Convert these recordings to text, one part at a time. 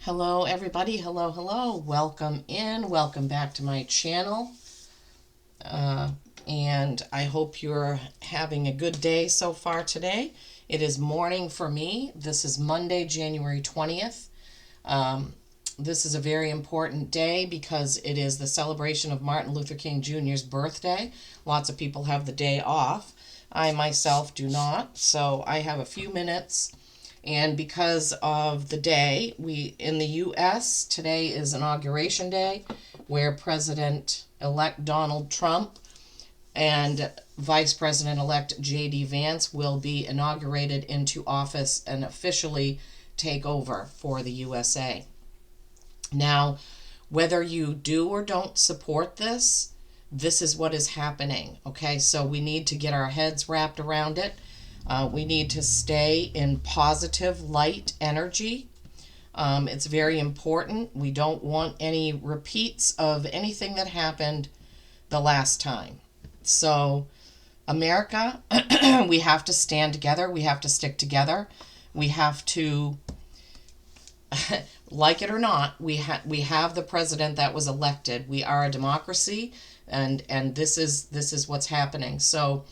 Hello everybody, hello, welcome in, welcome back to my channel, and I hope you're having a good day so far today. It is morning for me. This is Monday, January 20th. This is a very important day because it is the celebration of Martin Luther King Jr.'s birthday. Lots of people have the day off. I myself do not, so I have a few minutes. And because of the day, in the U.S., today is Inauguration Day, where President-elect Donald Trump and Vice President-elect J.D. Vance will be inaugurated into office and officially take over for the USA. Now, whether you do or don't support this, this is what is happening, okay? So we need to get our heads wrapped around it. We need to stay in positive light energy. It's very important. We don't want any repeats of anything that happened the last time. So, America, we have to stand together. We have to stick together. We have to, like it or not, we have the president that was elected. We are a democracy, and this is what's happening. So,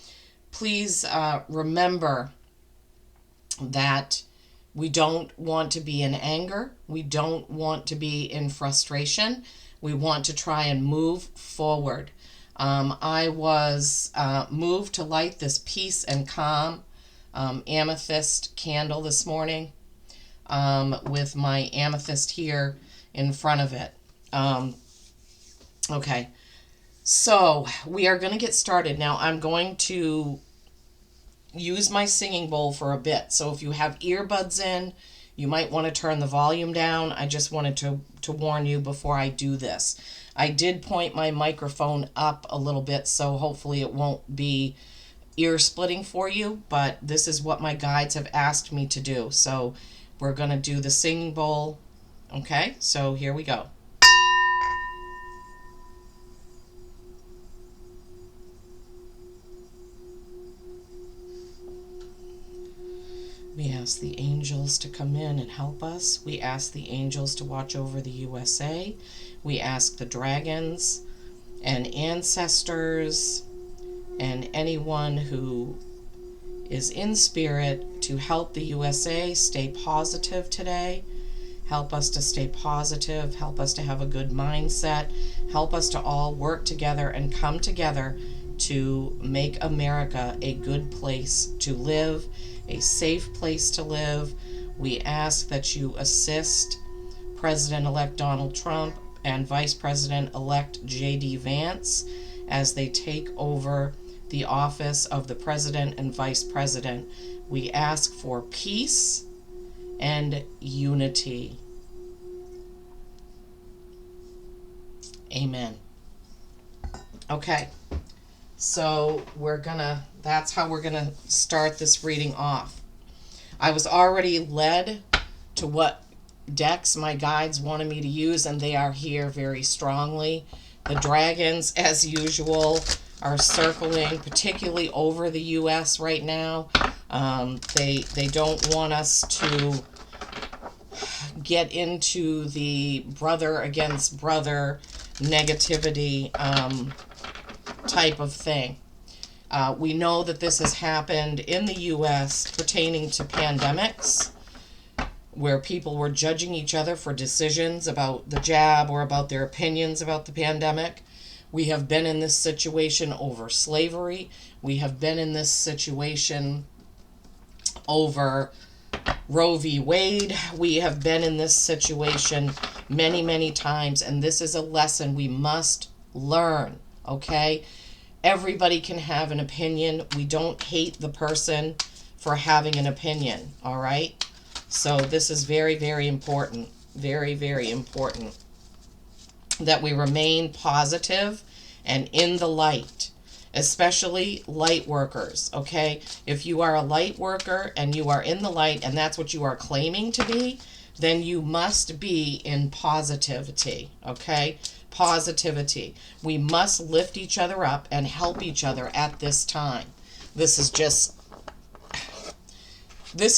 please remember that we don't want to be in anger. We don't want to be in frustration. We want to try and move forward. I was moved to light this peace and calm amethyst candle this morning with my amethyst here in front of it. Okay. So we are going to get started. Now I'm going to use my singing bowl for a bit. So if you have earbuds in, you might want to turn the volume down. I just wanted to warn you before I do this. I did point my microphone up a little bit, so hopefully it won't be ear splitting for you, but this is what my guides have asked me to do. So we're going to do the singing bowl. Okay, so here we go. We ask the angels to come in and help us. We ask the angels to watch over the USA. We ask the dragons and ancestors and anyone who is in spirit to help the USA stay positive today. Help us to stay positive. Help us to have a good mindset. Help us to all work together and come together to make America a good place to live, a safe place to live. We ask that you assist President-elect Donald Trump and Vice President-elect J.D. Vance as they take over the office of the President and Vice President. We ask for peace and unity. Amen. Okay. So that's how we're gonna start this reading off. I was already led to what decks my guides wanted me to use, and they are here very strongly. The dragons, as usual, are circling, particularly over the U.S. right now. They don't want us to get into the brother against brother negativity type of thing. We know that this has happened in the U.S. pertaining to pandemics, where people were judging each other for decisions about the jab or about their opinions about the pandemic. We have been in this situation over slavery. We have been in this situation over Roe v. Wade. We have been in this situation many, many times, and this is a lesson we must learn, okay? Everybody can have an opinion. We don't hate the person for having an opinion, all right? So this is very, very important. Very, very important that we remain positive and in the light, especially light workers, okay? If you are a light worker and you are in the light and that's what you are claiming to be, then you must be in positivity, okay? Positivity. We must lift each other up and help each other at this time. This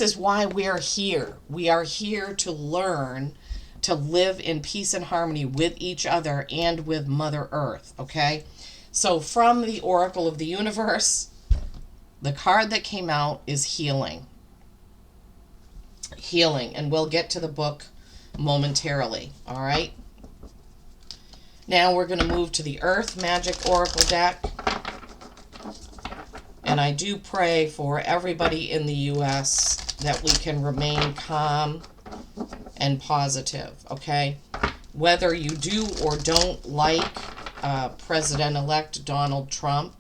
is why we're here. We are here to learn to live in peace and harmony with each other and with Mother Earth, okay? So from the Oracle of the Universe, the card that came out is healing. Healing, and we'll get to the book momentarily, all right? Now we're going to move to the Earth Magic Oracle deck. And I do pray for everybody in the U.S. that we can remain calm and positive, okay? Whether you do or don't like President-elect Donald Trump,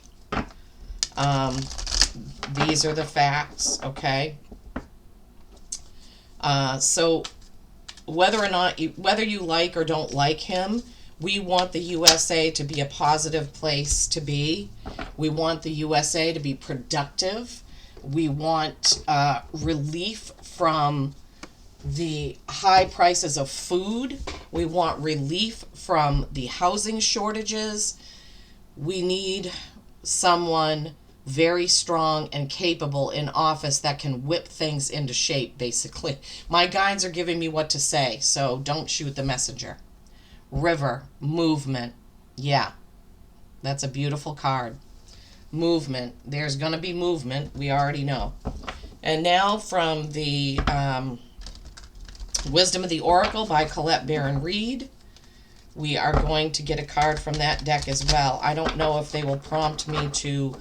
these are the facts, okay? So whether you like or don't like him, we want the USA to be a positive place to be. We want the USA to be productive. We want relief from the high prices of food. We want relief from the housing shortages. We need someone very strong and capable in office that can whip things into shape, basically. My guides are giving me what to say, so don't shoot the messenger. River, movement. Yeah, that's a beautiful card. Movement. There's going to be movement. We already know. And now from the Wisdom of the Oracle by Colette Baron Reed, we are going to get a card from that deck as well. I don't know if they will prompt me to...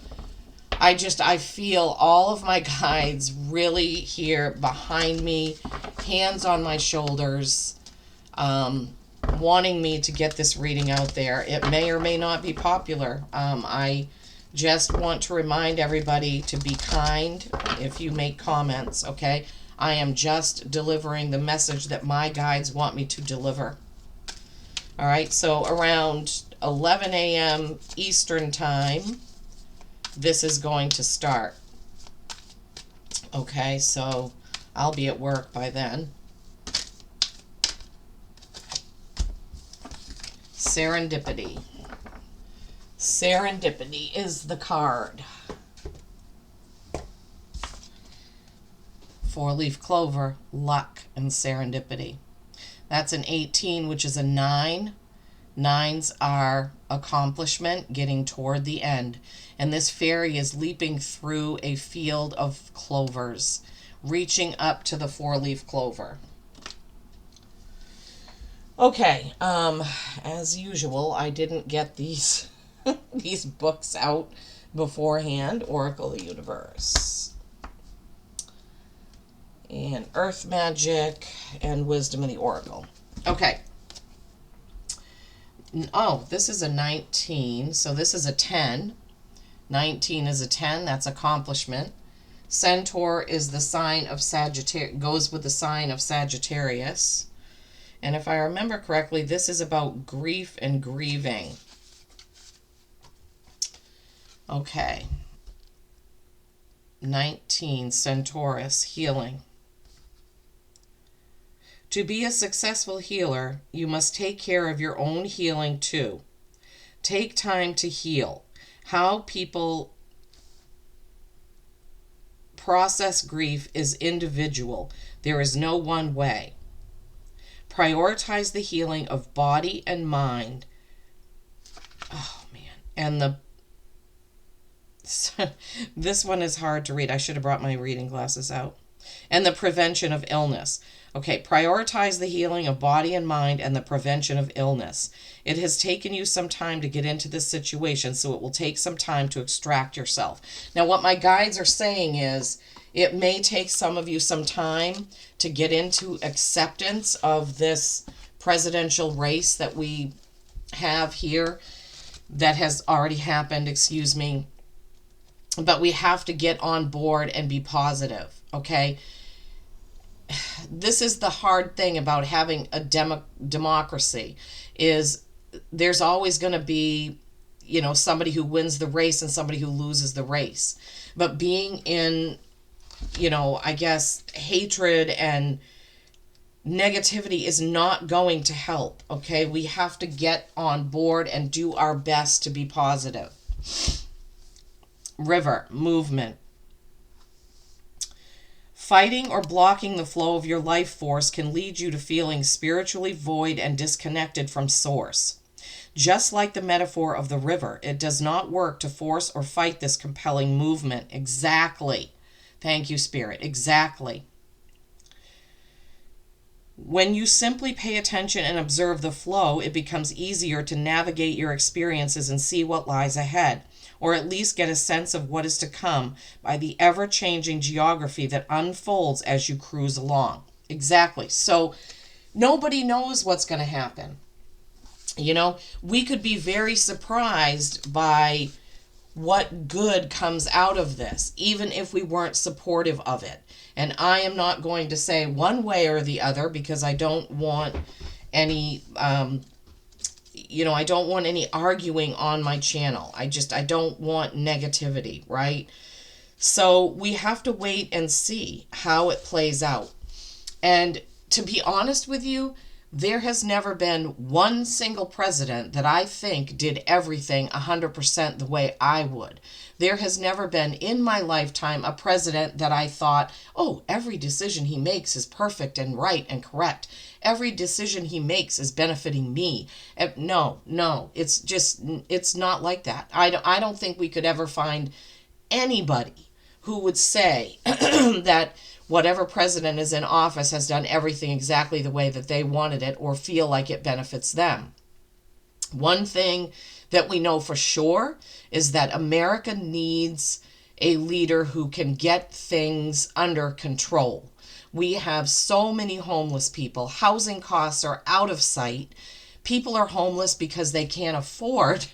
I feel all of my guides really here behind me, hands on my shoulders, wanting me to get this reading out there. It may or may not be popular. I just want to remind everybody to be kind if you make comments, okay? I am just delivering the message that my guides want me to deliver. All right, so around 11 a.m. Eastern Time, this is going to start. Okay, so I'll be at work by then. Serendipity. Serendipity is the card. 4-leaf clover, luck, and serendipity. That's an 18, which is a 9. Nines are accomplishment, getting toward the end. And this fairy is leaping through a field of clovers, reaching up to the 4-leaf clover. Okay, as usual, I didn't get these these books out beforehand. Oracle of the Universe, and Earth Magic, and Wisdom of the Oracle. Okay. Oh, this is a 19, so this is a 10. 19 is a 10, that's accomplishment. Centaur is the sign of Sagittarius, goes with the sign of Sagittarius. And if I remember correctly, this is about grief and grieving. Okay. 19, Centaurus, healing. To be a successful healer, you must take care of your own healing too. Take time to heal. How people process grief is individual. There is no one way. Prioritize the healing of body and mind. Oh, man. And this one is hard to read. I should have brought my reading glasses out. And the prevention of illness. Okay, prioritize the healing of body and mind and the prevention of illness. It has taken you some time to get into this situation, so it will take some time to extract yourself. Now, what my guides are saying is, it may take some of you some time to get into acceptance of this presidential race that we have here, that has already happened, excuse me. But we have to get on board and be positive, okay? This is the hard thing about having a democracy, is there's always going to be, you know, somebody who wins the race and somebody who loses the race. But being in, you know, I guess hatred and negativity is not going to help, okay? We have to get on board and do our best to be positive. River, movement. Fighting or blocking the flow of your life force can lead you to feeling spiritually void and disconnected from Source. Just like the metaphor of the river, it does not work to force or fight this compelling movement. Exactly. Thank you, Spirit. Exactly. When you simply pay attention and observe the flow, it becomes easier to navigate your experiences and see what lies ahead, or at least get a sense of what is to come by the ever-changing geography that unfolds as you cruise along. Exactly. So nobody knows what's going to happen. You know, we could be very surprised by what good comes out of this, even if we weren't supportive of it. And I am not going to say one way or the other because I don't want any, I don't want any arguing on my channel. I don't want negativity, right? So we have to wait and see how it plays out. And to be honest with you, there has never been one single president that I think did everything 100% the way I would. There has never been in my lifetime a president that I thought, oh, every decision he makes is perfect and right and correct. Every decision he makes is benefiting me. No, it's not like that. I don't think we could ever find anybody who would say that whatever president is in office has done everything exactly the way that they wanted it or feel like it benefits them. One thing that we know for sure is that America needs a leader who can get things under control. We have so many homeless people. Housing costs are out of sight. People are homeless because they can't afford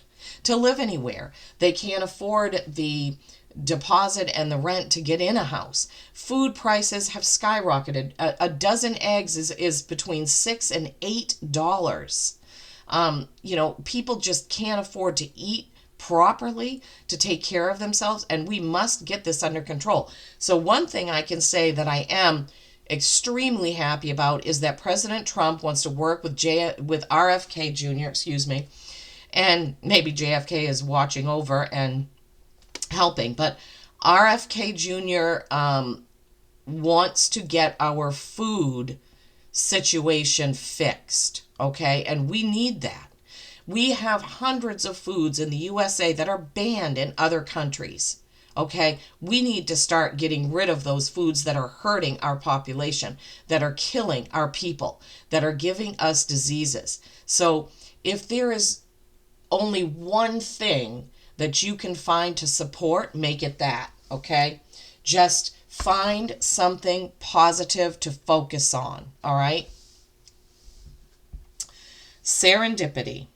to live anywhere. They can't afford the deposit and the rent to get in a house. Food prices have skyrocketed. A dozen eggs is between $6 and $8. People just can't afford to eat properly to take care of themselves, and we must get this under control. So one thing I can say that I am extremely happy about is that President Trump wants to work with RFK Jr., and maybe JFK is watching over and helping, but RFK Jr. Wants to get our food situation fixed, okay? And we need that. We have hundreds of foods in the USA that are banned in other countries, okay? We need to start getting rid of those foods that are hurting our population, that are killing our people, that are giving us diseases. So if there is only one thing that you can find to support, make it that, okay? Just find something positive to focus on, all right? Serendipity.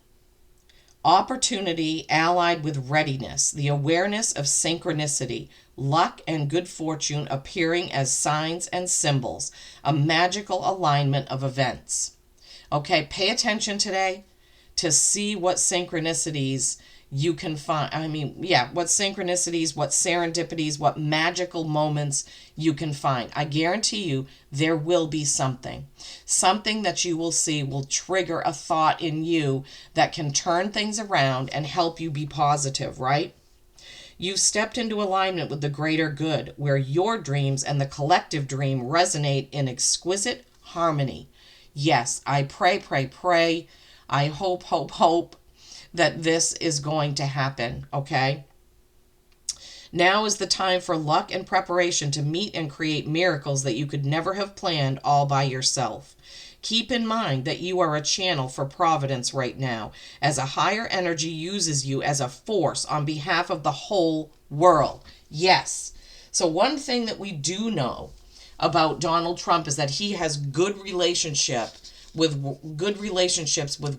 Opportunity allied with readiness, the awareness of synchronicity, luck and good fortune appearing as signs and symbols, a magical alignment of events. Okay, pay attention today to see what synchronicities you can find. What synchronicities, what serendipities, what magical moments you can find. I guarantee you there will be something. Something that you will see will trigger a thought in you that can turn things around and help you be positive, right? You've stepped into alignment with the greater good, where your dreams and the collective dream resonate in exquisite harmony. Yes, I pray. I hope that this is going to happen, okay? Now is the time for luck and preparation to meet and create miracles that you could never have planned all by yourself. Keep in mind that you are a channel for providence right now, as a higher energy uses you as a force on behalf of the whole world. Yes. So one thing that we do know about Donald Trump is that he has good relationships with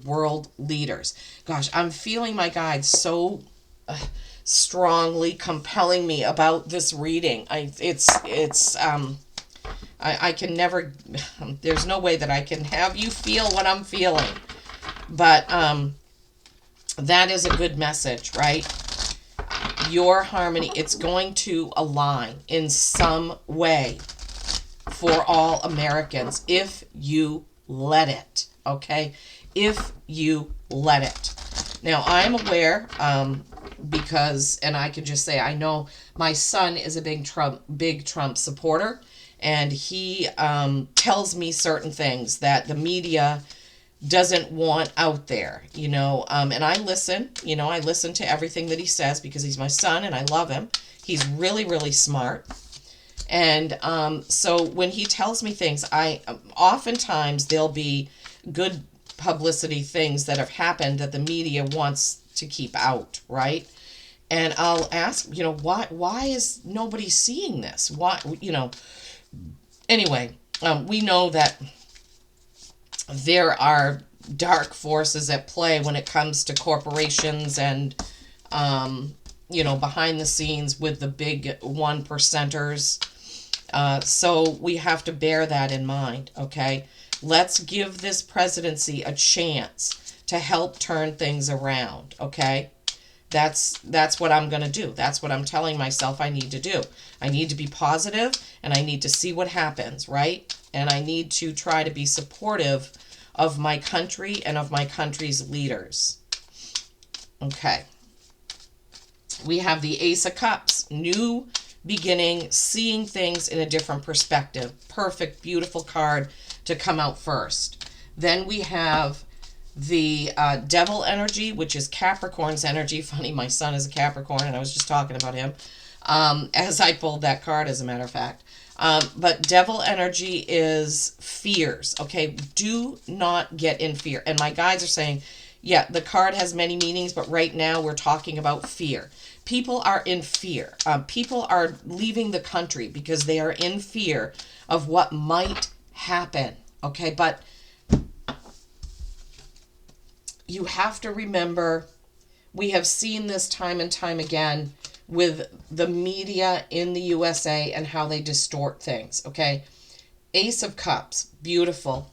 world leaders. Gosh, I'm feeling my guides so strongly compelling me about this reading. I can never, there's no way that I can have you feel what I'm feeling. But that is a good message, right? Your harmony, it's going to align in some way for all Americans if you let it, okay? If you let it. Now, I'm aware, because, and I can just say, I know my son is a big Trump supporter, and he tells me certain things that the media doesn't want out there, and I listen. I listen to everything that he says because he's my son and I love him. He's really, really smart. And so when he tells me things, oftentimes there'll be good publicity things that have happened that the media wants to keep out, right? And I'll ask, why is nobody seeing this? Why, anyway, we know that there are dark forces at play when it comes to corporations and, behind the scenes with the big 1%ers. So we have to bear that in mind, okay? Let's give this presidency a chance to help turn things around, okay? That's what I'm going to do. That's what I'm telling myself I need to do. I need to be positive and I need to see what happens, right? And I need to try to be supportive of my country and of my country's leaders. Okay. We have the Ace of Cups, new beginning, seeing things in a different perspective. Perfect, beautiful card to come out first. Then we have the Devil energy, which is Capricorn's energy. Funny, my son is a Capricorn, and I was just talking about him as I pulled that card, as a matter of fact. But Devil energy is fears, okay? Do not get in fear. And my guides are saying, yeah, the card has many meanings, but right now we're talking about fear. People are in fear. People are leaving the country because they are in fear of what might happen, okay? But you have to remember, we have seen this time and time again with the media in the USA and how they distort things, okay? Ace of Cups, beautiful.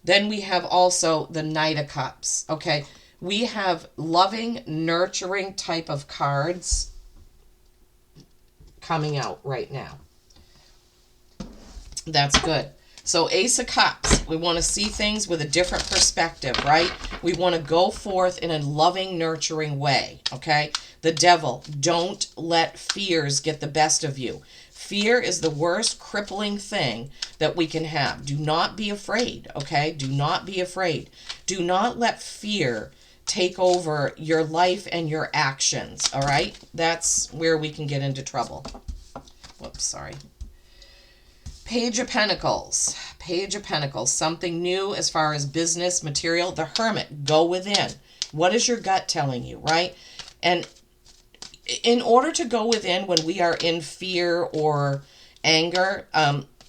Then we have also the Knight of Cups, okay? We have loving, nurturing type of cards coming out right now. That's good. So Ace of Cups, we want to see things with a different perspective, right? We want to go forth in a loving, nurturing way, okay? The Devil, don't let fears get the best of you. Fear is the worst crippling thing that we can have. Do not be afraid, okay? Do not be afraid. Do not let fear take over your life and your actions, all right? That's where we can get into trouble. Whoops, sorry. Page of Pentacles. Page of Pentacles. Something new as far as business, material. The Hermit. Go within. What is your gut telling you, right? And in order to go within when we are in fear or anger,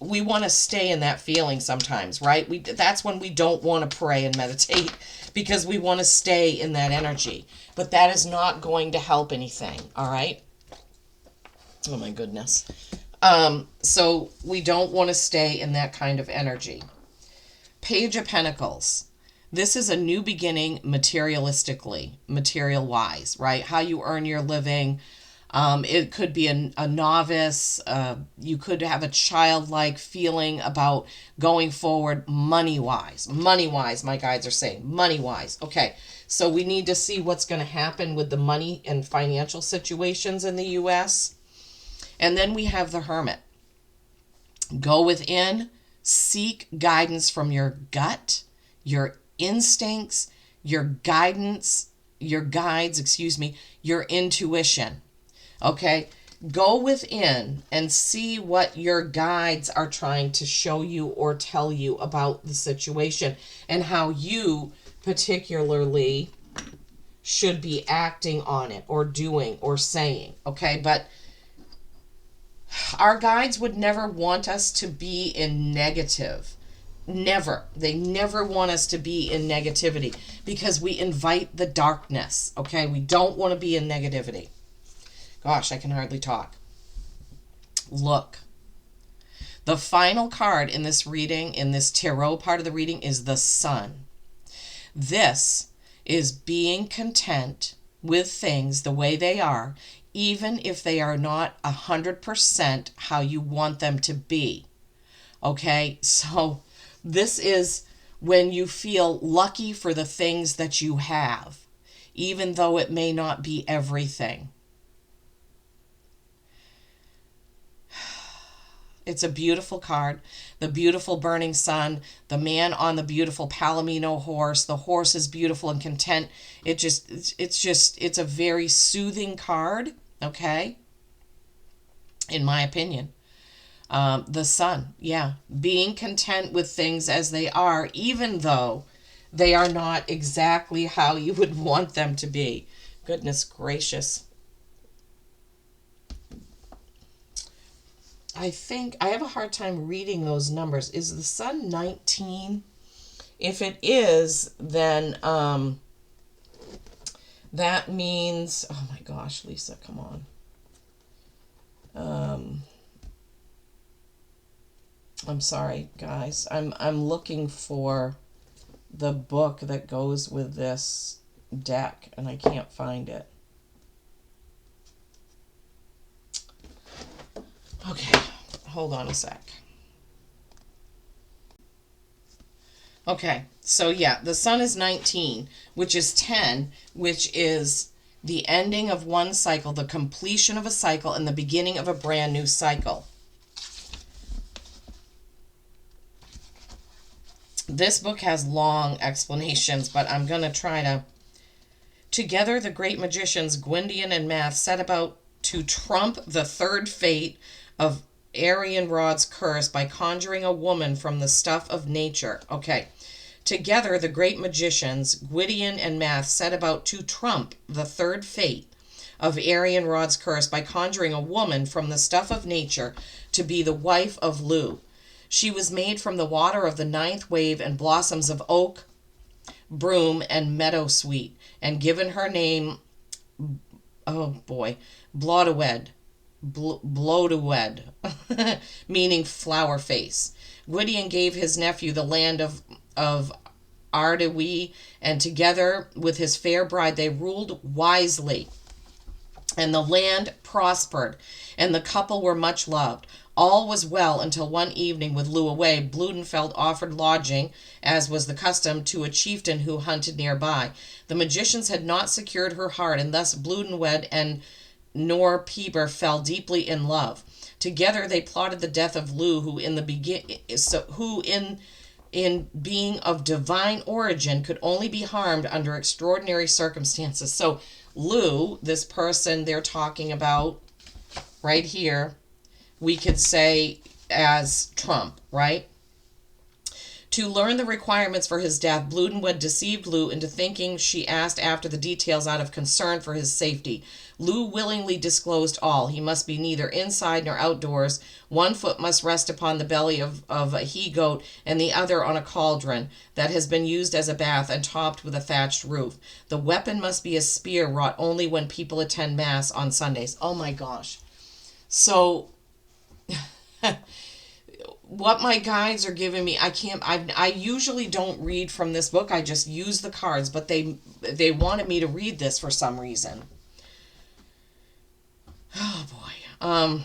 we want to stay in that feeling sometimes, right? That's when we don't want to pray and meditate because we want to stay in that energy. But that is not going to help anything, all right? Oh my goodness. So we don't want to stay in that kind of energy. Page of Pentacles. This is a new beginning materialistically, material-wise, right? How you earn your living. It could be a novice. You could have a childlike feeling about going forward money-wise. Money-wise, my guides are saying. Money-wise. Okay, so we need to see what's going to happen with the money and financial situations in the U.S., and then we have the Hermit. Go within, seek guidance from your gut, your instincts, your guidance, your guides, your intuition. Okay? Go within and see what your guides are trying to show you or tell you about the situation and how you particularly should be acting on it or doing or saying. Okay? But our guides would never want us to be in negative. Never. They never want us to be in negativity because we invite the darkness. Okay? We don't want to be in negativity. Gosh, I can hardly talk. Look. The final card in this reading, in this tarot part of the reading, is the Sun. This is being content with things the way they are, even if they are not 100% how you want them to be. Okay? So this is when you feel lucky for the things that you have, even though it may not be everything. It's a beautiful card. The beautiful burning sun, the man on the beautiful Palomino horse. The horse is beautiful and content. It's a very soothing card, okay? In my opinion. The sun, yeah. Being content with things as they are, even though they are not exactly how you would want them to be. Goodness gracious. I think I have a hard time reading those numbers. Is the sun 19? If it is, then that means, oh my gosh, Lisa, come on. I'm sorry, guys. I'm looking for the book that goes with this deck, and I can't find it. Okay, hold on a sec. Okay, so yeah, the sun is 19, which is 10, which is the ending of one cycle, the completion of a cycle, and the beginning of a brand new cycle. This book has long explanations, but I'm going to try to... Together, the great magicians Gwydion and Math set about to trump the third fate of Arianrod's curse by conjuring a woman from the stuff of nature. Okay. Together, the great magicians Gwydion and Math set about to trump the third fate of Arianrod's curse by conjuring a woman from the stuff of nature to be the wife of Lu. She was made from the water of the ninth wave and blossoms of oak, broom, and meadowsweet, and given her name, oh boy, Blodawed, meaning flower face. Gwydion gave his nephew the land of Ardewi, and together with his fair bride they ruled wisely. And the land prospered, and the couple were much loved. All was well until one evening, with Lu away, Bludenfeld offered lodging, as was the custom, to a chieftain who hunted nearby. The magicians had not secured her heart, and thus Bludenwed and Nor Peber fell deeply in love. Together they plotted the death of Lu, who in being of divine origin could only be harmed under extraordinary circumstances. So Lu, this person they're talking about right here, we could say as Trump, right? To learn the requirements for his death, Bludenwood deceived Lu into thinking she asked after the details out of concern for his safety. Lu willingly disclosed all. He must be neither inside nor outdoors. One foot must rest upon the belly of a he-goat, and the other on a cauldron that has been used as a bath and topped with a thatched roof. The weapon must be a spear wrought only when people attend Mass on Sundays. Oh my gosh. So... what my guides are giving me, I usually don't read from this book. I just use the cards, but they wanted me to read this for some reason. Oh boy.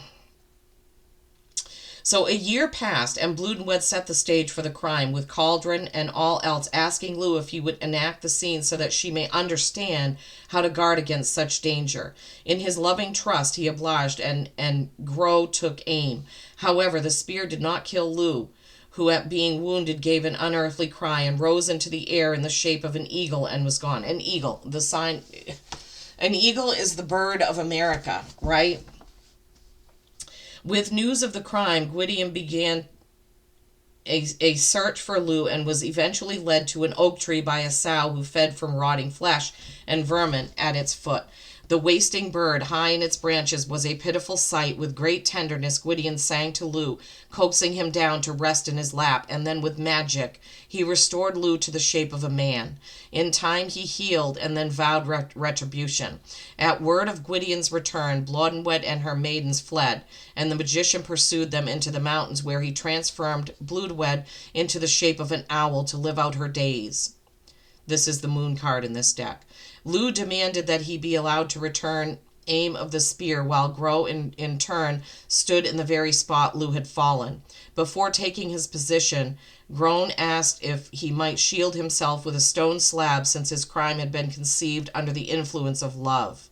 So a year passed, and Bludenwed set the stage for the crime, with cauldron and all else, asking Lu if he would enact the scene so that she may understand how to guard against such danger. In his loving trust he obliged, and Gro took aim. However, the spear did not kill Lu, who at being wounded gave an unearthly cry and rose into the air in the shape of an eagle and was gone. An eagle, the sign... An eagle is the bird of America, right? With news of the crime, Gwydion began a search for Lu and was eventually led to an oak tree by a sow who fed from rotting flesh and vermin at its foot. The wasting bird, high in its branches, was a pitiful sight. With great tenderness, Gwydion sang to Lu, coaxing him down to rest in his lap, and then with magic he restored Lu to the shape of a man. In time he healed, and then vowed retribution. At word of Gwydion's return, Bloddenwed and her maidens fled, and the magician pursued them into the mountains, where he transformed Bludwed into the shape of an owl to live out her days. This is the moon card in this deck. Lu demanded that he be allowed to return aim of the spear, while Gro in turn stood in the very spot Lu had fallen. Before taking his position, Groan asked if he might shield himself with a stone slab, since his crime had been conceived under the influence of love.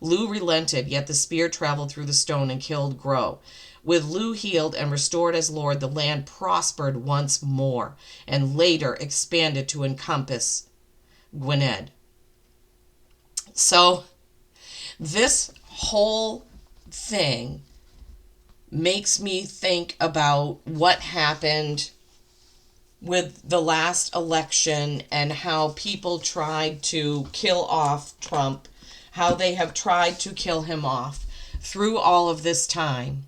Lu relented, yet the spear traveled through the stone and killed Gro. With Lou healed and restored as Lord, the land prospered once more and later expanded to encompass Gwynedd. So this whole thing makes me think about what happened with the last election and how people tried to kill off Trump, how they have tried to kill him off through all of this time,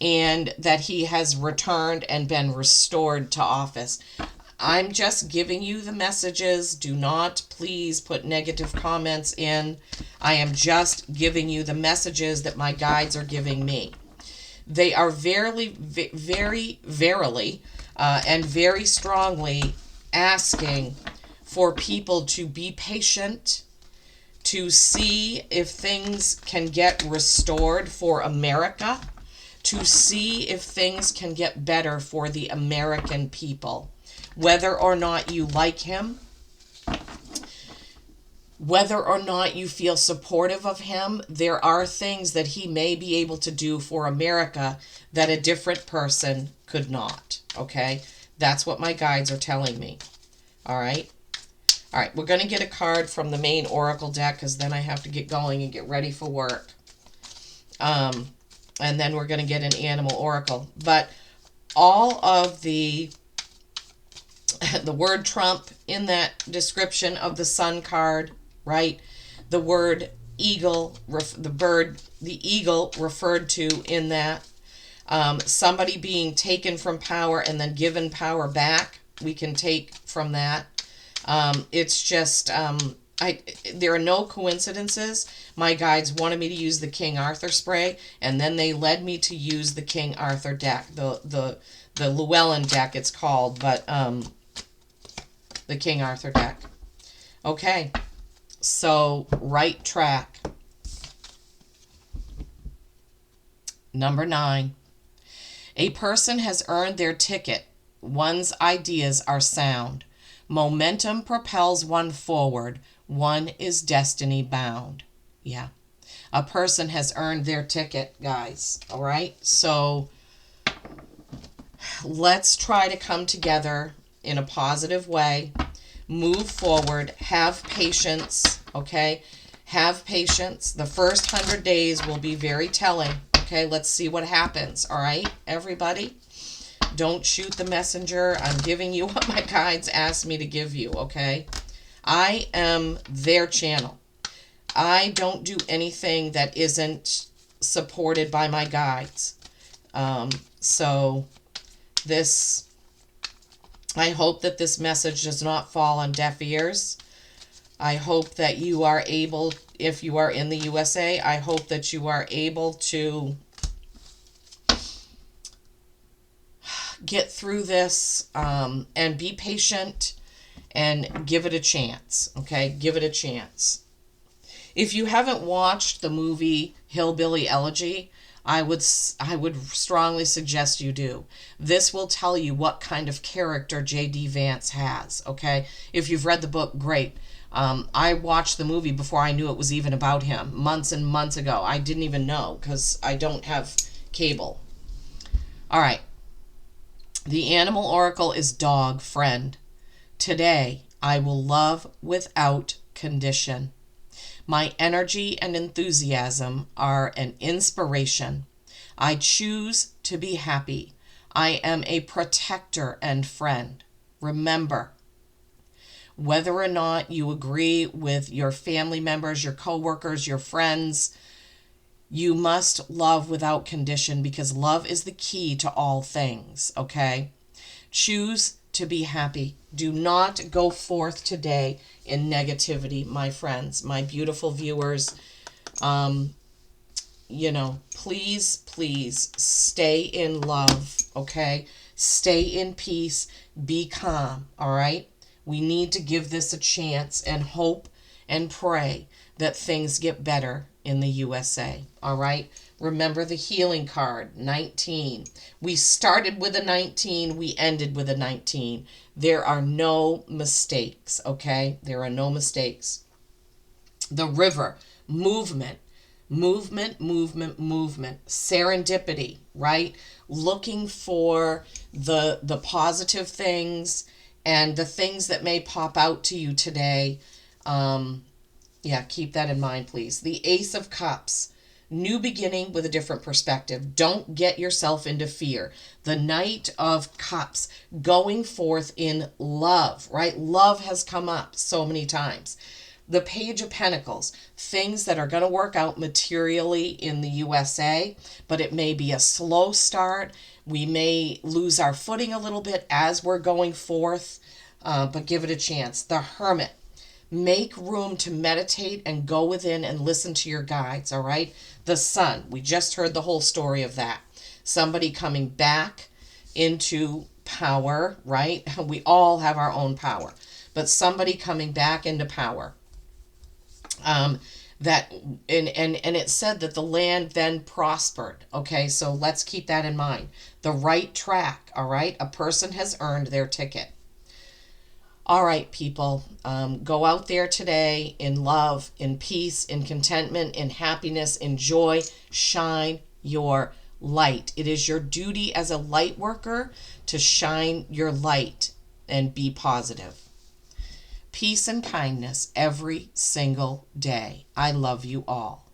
and that he has returned and been restored to office. I'm just giving you the messages. Do not please put negative comments in. I am just giving you the messages that my guides are giving me. They are very, verily, and very strongly asking for people to be patient, to see if things can get restored for America, to see if things can get better for the American people. Whether or not you like him, whether or not you feel supportive of him, there are things that he may be able to do for America that a different person could not. Okay? That's what my guides are telling me. All right? All right, we're going to get a card from the main oracle deck because then I have to get going and get ready for work. And then we're going to get an animal oracle. But all of the word Trump in that description of the sun card, right? The word eagle, the eagle referred to in that. Somebody being taken from power and then given power back, we can take from that. It's just, there are no coincidences. My guides wanted me to use the King Arthur spray, and then they led me to use the King Arthur deck, the Llewellyn deck it's called, but the King Arthur deck. Okay, so right track. Number 9. A person has earned their ticket. One's ideas are sound. Momentum propels one forward. One is destiny bound. Yeah. A person has earned their ticket, guys. All right? So let's try to come together in a positive way. Move forward. Have patience. Okay? Have patience. The first 100 days will be very telling. Okay? Let's see what happens. All right, everybody? Don't shoot the messenger. I'm giving you what my guides asked me to give you, okay? I am their channel. I don't do anything that isn't supported by my guides. So this, I hope that this message does not fall on deaf ears. I hope that you are able, if you are in the USA, I hope that you are able to get through this and be patient and give it a chance. Okay, give it a chance. If you haven't watched the movie Hillbilly Elegy, I would strongly suggest you do. This will tell you what kind of character J.D. Vance has. Okay, if you've read the book, great. I watched the movie before I knew it was even about him, months and months ago. I didn't even know because I don't have cable. All right. The animal oracle is dog friend. Today, I will love without condition. My energy and enthusiasm are an inspiration. I choose to be happy. I am a protector and friend. Remember, whether or not you agree with your family members, your coworkers, your friends, you must love without condition because love is the key to all things, okay? Choose to be happy. Do not go forth today in negativity, my friends, my beautiful viewers. Please, please stay in love, okay? Stay in peace. Be calm, all right? We need to give this a chance and hope and pray that things get better in the USA, all right? Remember the healing card, 19. We started with a 19, we ended with a 19. There are no mistakes, okay? There are no mistakes. The river, movement, Movement, movement, movement. Serendipity, right? Looking for the positive things and the things that may pop out to you today. Yeah, keep that in mind, please. The Ace of Cups. New beginning with a different perspective. Don't get yourself into fear. The Knight of Cups. Going forth in love, right? Love has come up so many times. The Page of Pentacles. Things that are going to work out materially in the USA, but it may be a slow start. We may lose our footing a little bit as we're going forth, but give it a chance. The Hermit. Make room to meditate and go within and listen to your guides, all right? The Sun, we just heard the whole story of that. Somebody coming back into power, right? We all have our own power, but somebody coming back into power. That and it said that the land then prospered. Okay, so let's keep that in mind. The right track, all right? A person has earned their ticket. All right, people, go out there today in love, in peace, in contentment, in happiness, in joy. Shine your light. It is your duty as a light worker to shine your light and be positive. Peace and kindness every single day. I love you all.